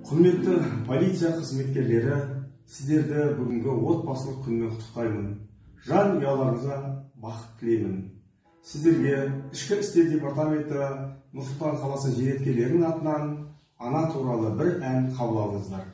Құрметті полиция қызметкерлері, сіздерді бүгінгі отбасылық күнмен құттықтаймын. Жан ұяларыңызға бақыт тілеймін. Сіздерге Ішкі істер департаменті Нұр-Сұлтан қаласы жереткерлерінің атынан ана туралы бір ән қабыл алыңыздар.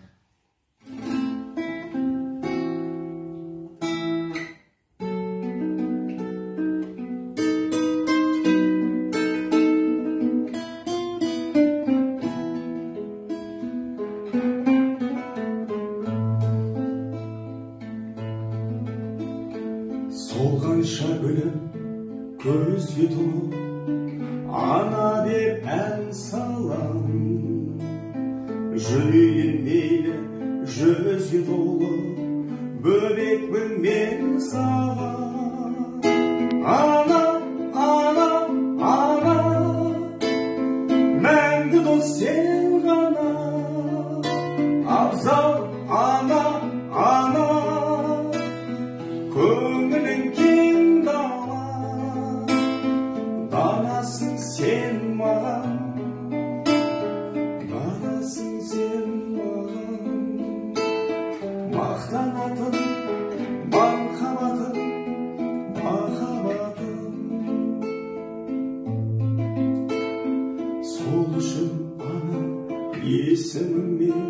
Солғанша гүлім көзге толы, ана деп ән салам. Жүрейін мейлі жүзге толы, бөбекпін мен саған. Ана, ана, ана, мәңгі дос сен ғана. Абзал ана, ана, көңілің кең дала. Данасың сен маған, данасың сен маған. Мақтанатын махаббатым, махаббатым. Сол үшін ана есіміңмен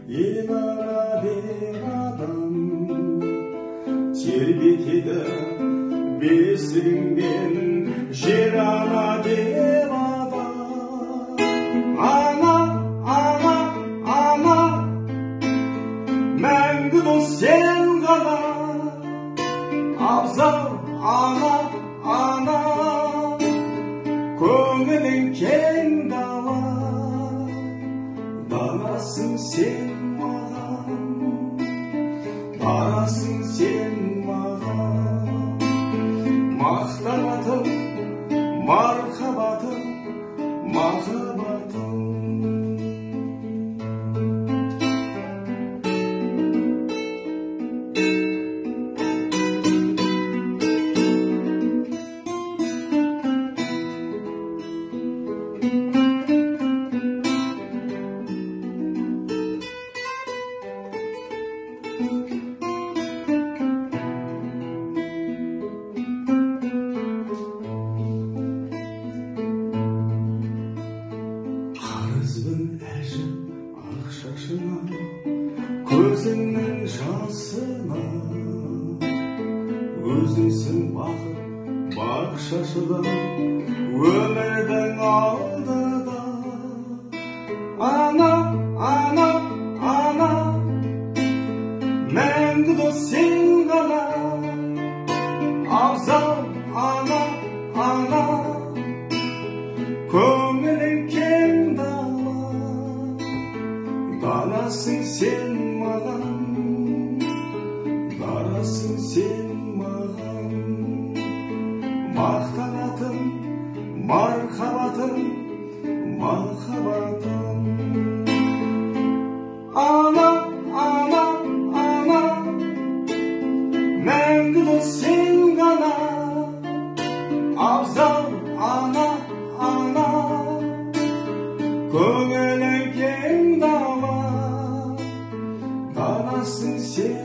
ел ана деп адам тербетеді бесігіңмен жер ана деп адам. Ана, ана, ана, мәңгі дос сен ғана. Абзал ана, ана, көңілің кең дала. Данасың сен маған, данасың сен маған. Мақтанатын мархабатым, махаббатым. Қарызбын әжім ақшашына, көзіңнің жасына. Өзіңсің бақыт бақшашыда, өмірдің алдыда. Ана, ана, ана, мәңгі дос сен ғана. Абзал ана, ана, көңілің кең дала. Данасың сен маған, данасың сен маған. Мақтанатын мархаббатым, махаббатым. Ана, ана, ана, мәңгі дос сен ғана. Абзал ана, ана, көңілің кең дала. Данасың сен